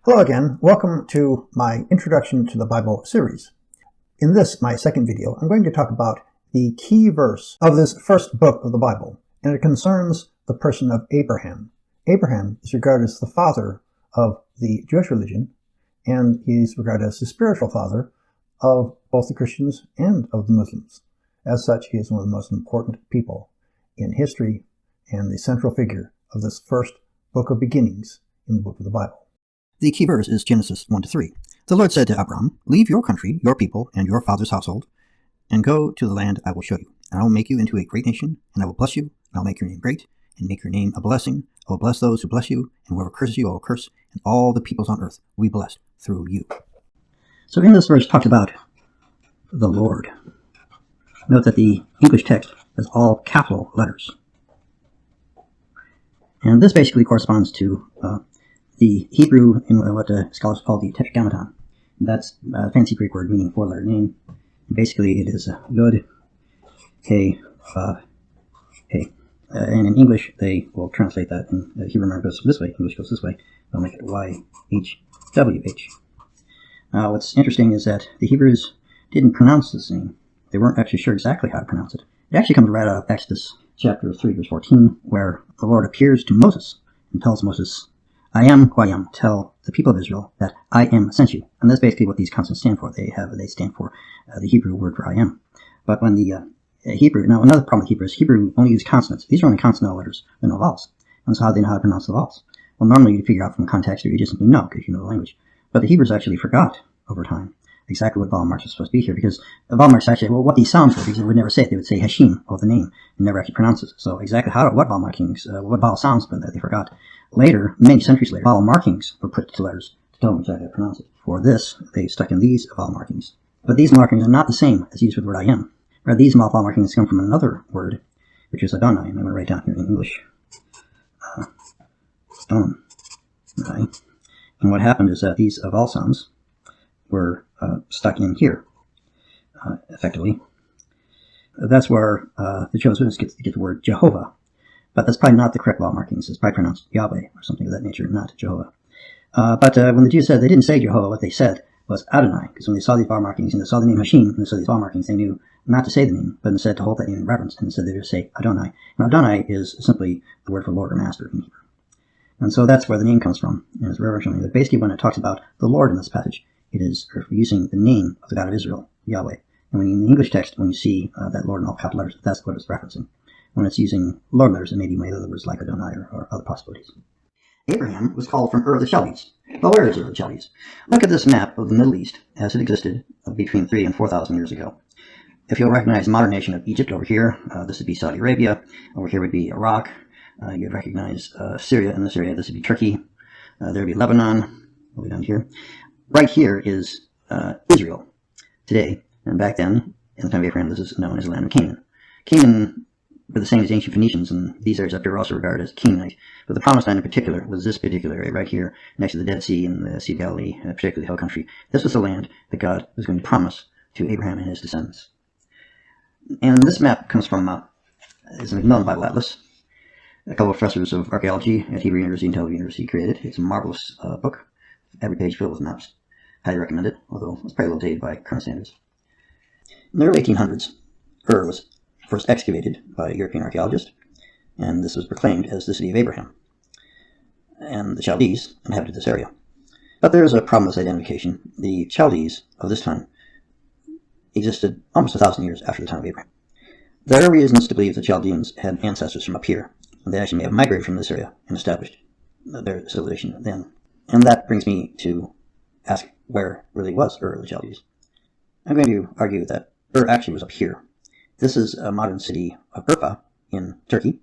Hello again. Welcome to my Introduction to the Bible series. In this, my second video, I'm going to talk about the key verse of this first book of the Bible, and it concerns the person of Abraham. Abraham is regarded as the father of the Jewish religion, and he's regarded as the spiritual father of both the Christians and of the Muslims. As such, he is one of the most important people in history and the central figure of this first book of beginnings in the book of the Bible. The key verse is Genesis 1-3. The Lord said to Abram, "Leave your country, your people, and your father's household, and go to the land I will show you. And I will make you into a great nation, and I will bless you, and I will make your name great, and make your name a blessing. I will bless those who bless you, and whoever curses you I will curse, and all the peoples on earth will be blessed through you." So in this verse, talked about the Lord. Note that the English text has all capital letters. And this basically corresponds to the Hebrew in what scholars call the Tetragrammaton. That's a fancy Greek word meaning four-letter name. Basically, it is Yod, He, Vav, He. And in English, they will translate that. In Hebrew goes this way. English goes this way. They'll make it Y-H-W-H. What's interesting is that the Hebrews didn't pronounce this name. They weren't actually sure exactly how to pronounce it. It actually comes right out of Exodus chapter 3, verse 14, where the Lord appears to Moses and tells Moses, "I am who I am. Tell the people of Israel that I am sent you." And that's basically what these consonants stand for. They stand for the Hebrew word for I am. But when the Hebrew, now another problem with Hebrew is Hebrew only uses consonants. These are only consonant letters, they're no vowels. And so how do they know how to pronounce the vowels? Well, normally you figure out from context, or you just simply know because you know the language. But the Hebrews actually forgot over time exactly what vowel marks are supposed to be here, because the vowel marks actually, well, what these sounds were, because they would never say it. They would say Hashim of the name and never actually pronounce it. So exactly what vowel markings, what vowel sounds, but they forgot. Later, many centuries later, vowel markings were put to letters to tell them exactly how to pronounce it. For this, they stuck in these vowel markings. But these markings are not the same as used with the word I am. Rather, these vowel markings come from another word, which is Adonai. I'm going to write down here in English. Adonai. And what happened is that these vowel sounds were stuck in here, effectively. That's where the Jehovah's Witnesses get the word Jehovah. But that's probably not the correct vowel markings. It's probably pronounced Yahweh or something of that nature, not Jehovah. But when the Jews said they didn't say Jehovah, what they said was Adonai, because when they saw these vowel markings and they saw the name Hashim and they saw these vowel markings, they knew not to say the name, but instead to hold that name in reverence, and instead they just say Adonai. And Adonai is simply the word for Lord or Master in Hebrew. And so that's where the name comes from, and it's reverential. But basically when it talks about the Lord in this passage, it is using the name of the God of Israel, Yahweh. And when in the English text, when you see that Lord in all capital letters, that's what it's referencing. When it's using Lord letters, it may be made other words like Adonai or other possibilities. Abraham was called from Ur of the Chaldees. Well, where is Ur of the Chaldees? Look at this map of the Middle East as it existed between 3,000 and 4,000 years ago. If you'll recognize the modern nation of Egypt over here, this would be Saudi Arabia. Over here would be Iraq. You'd recognize Syria in this area. This would be Turkey. There would be Lebanon, all the way down here. Right here is Israel today. And back then, in the time of Abraham, this is known as the land of Canaan. Canaan were the same as ancient Phoenicians, and these areas up here were also regarded as Canaanite. But the Promised Land in particular was this particular area right here, next to the Dead Sea and the Sea of Galilee, particularly the Hill Country. This was the land that God was going to promise to Abraham and his descendants. And this map comes from is a Macmillan Bible Atlas. A couple of professors of archaeology at Hebrew University and Tel Aviv University created it. It's a marvelous book, every page filled with maps. Highly recommend it, although it's probably a little dated by current standards. In the early 1800s, Ur was first excavated by a European archaeologist, and this was proclaimed as the city of Abraham. And the Chaldees inhabited this area. But there is a problem with identification. The Chaldees of this time existed almost 1,000 years after the time of Abraham. There are reasons to believe the Chaldeans had ancestors from up here. They actually may have migrated from this area and established their civilization then. And that brings me to ask where really was Ur of the Chaldees. I'm going to argue that Ur actually was up here. This is a modern city of Urfa in Turkey.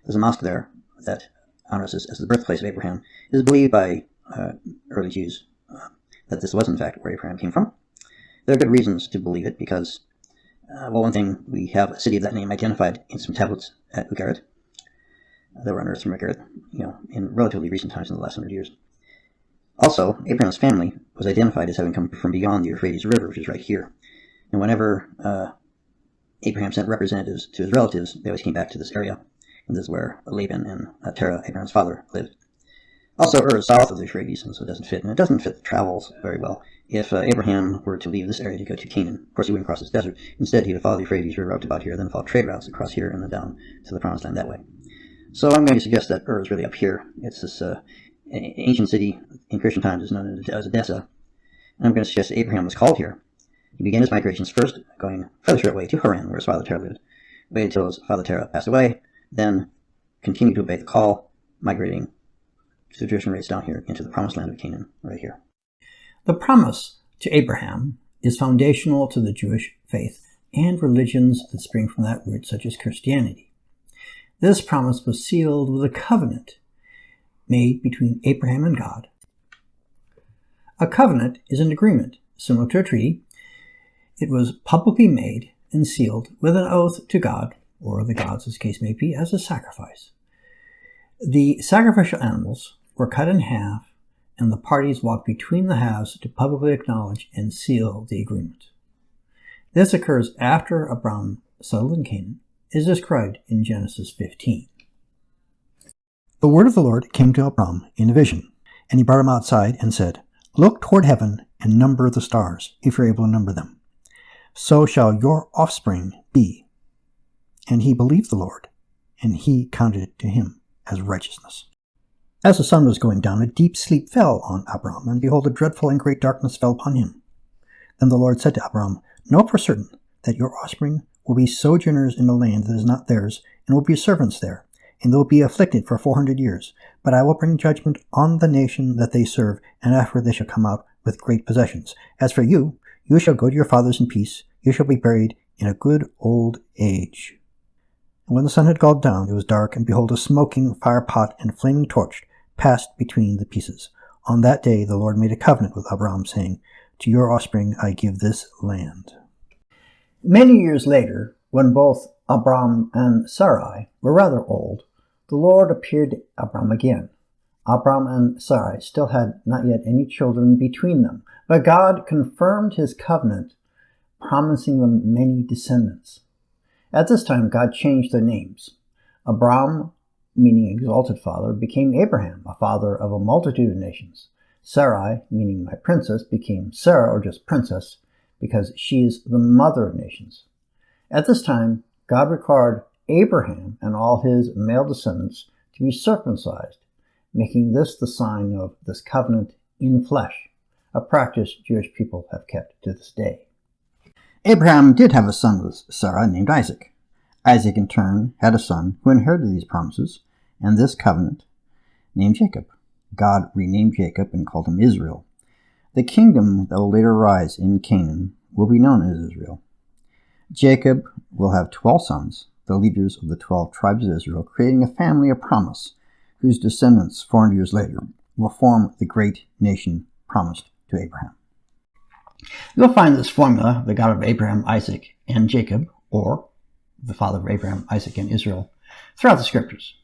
There's a mosque there that honors this as the birthplace of Abraham. It is believed by early Jews that this was in fact where Abraham came from. There are good reasons to believe it because, well, one thing, we have a city of that name identified in some tablets at Ugarit. That were unearthed from Ugarit, in relatively recent times in the last 100 years. Also, Abraham's family was identified as having come from beyond the Euphrates River, which is right here. And whenever Abraham sent representatives to his relatives, they always came back to this area. And this is where Laban and Terah, Abraham's father, lived. Also, Ur is south of the Euphrates, and so it doesn't fit. And it doesn't fit the travels very well. If Abraham were to leave this area to go to Canaan, of course he wouldn't cross this desert. Instead, he would follow the Euphrates River up to about here, then follow trade routes across here and then down to the Promised Land that way. So I'm going to suggest that Ur is really up here. It's this ancient city in Christian times is known as Edessa. And I'm going to suggest that Abraham was called here. He began his migrations first going a fairly short way to Haran, where his father Terah lived, waited until his father Terah passed away, then continued to obey the call, migrating to the Jewish race down here into the Promised Land of Canaan, right here. The promise to Abraham is foundational to the Jewish faith and religions that spring from that root, such as Christianity. This promise was sealed with a covenant made between Abraham and God. A covenant is an agreement, similar to a treaty. It was publicly made and sealed with an oath to God, or the gods as the case may be, as a sacrifice. The sacrificial animals were cut in half, and the parties walked between the halves to publicly acknowledge and seal the agreement. This occurs after Abram settled in Canaan, is described in Genesis 15. The word of the Lord came to Abram in a vision, and he brought him outside and said, "Look toward heaven and number the stars, if you're able to number them. So shall your offspring be." And he believed the Lord, and he counted it to him as righteousness. As the sun was going down, a deep sleep fell on Abram, and behold, a dreadful and great darkness fell upon him. Then the Lord said to Abram, "Know for certain that your offspring will be sojourners in a land that is not theirs, and will be servants there, and they will be afflicted for 400 years. But I will bring judgment on the nation that they serve, and after they shall come out with great possessions. As for you, you shall go to your fathers in peace. You shall be buried in a good old age." And when the sun had gone down, it was dark, and behold, a smoking fire pot and flaming torch passed between the pieces. On that day the Lord made a covenant with Abram, saying, "To your offspring I give this land." Many years later, when both Abram and Sarai were rather old, the Lord appeared to Abram again. Abram and Sarai still had not yet any children between them, but God confirmed his covenant, promising them many descendants. At this time, God changed their names. Abram, meaning exalted father, became Abraham, a father of a multitude of nations. Sarai, meaning my princess, became Sarah, or just princess, because she is the mother of nations. At this time, God required Abraham and all his male descendants to be circumcised, making this the sign of this covenant in flesh, a practice Jewish people have kept to this day. Abraham did have a son with Sarah named Isaac. Isaac, in turn, had a son who inherited these promises and this covenant, named Jacob. God renamed Jacob and called him Israel. The kingdom that will later rise in Canaan will be known as Israel. Jacob will have 12 sons, the leaders of the 12 tribes of Israel, creating a family of promise, whose descendants 400 years later will form the great nation promised to Abraham. You'll find this formula, the God of Abraham, Isaac, and Jacob, or the father of Abraham, Isaac, and Israel, throughout the scriptures.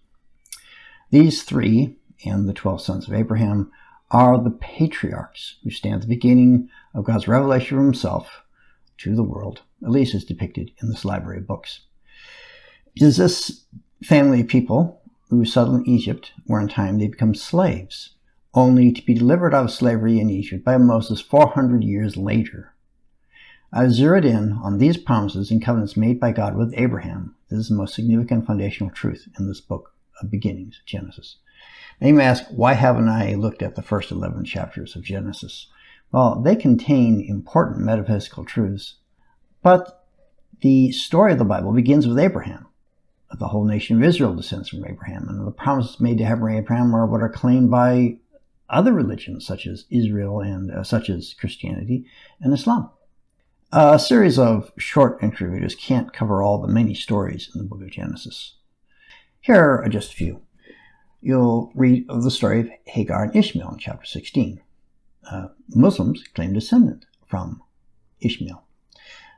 These three, and the 12 sons of Abraham, are the patriarchs who stand at the beginning of God's revelation of himself to the world, at least as depicted in this library of books. It is this family of people who settled in Egypt, where in time they become slaves, only to be delivered out of slavery in Egypt by Moses 400 years later. I've zeroed in on these promises and covenants made by God with Abraham. This is the most significant foundational truth in this book of beginnings, Genesis. Now you may ask, why haven't I looked at the first 11 chapters of Genesis? Well, they contain important metaphysical truths, but the story of the Bible begins with Abraham. The whole nation of Israel descends from Abraham, and the promises made to Abraham are what are claimed by other religions, such as Israel and such as Christianity and Islam. A series of short entry videos can't cover all the many stories in the book of Genesis. Here are just a few. You'll read of the story of Hagar and Ishmael in chapter 16. Muslims claim descent from Ishmael.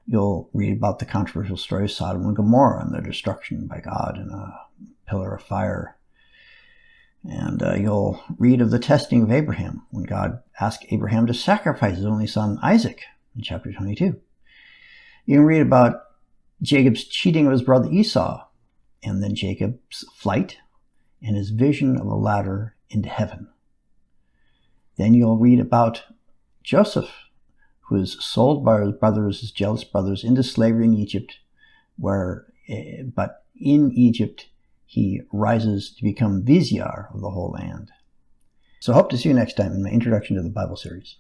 You'll read about the controversial story of Sodom and Gomorrah and their destruction by God in a pillar of fire. And you'll read of the testing of Abraham when God asked Abraham to sacrifice his only son Isaac in chapter 22. You can read about Jacob's cheating of his brother Esau, and then Jacob's flight and his vision of a ladder into heaven. Then you'll read about Joseph, who is sold by his brothers, his jealous brothers, into slavery in Egypt, but in Egypt he rises to become vizier of the whole land. So I hope to see you next time in my introduction to the Bible series.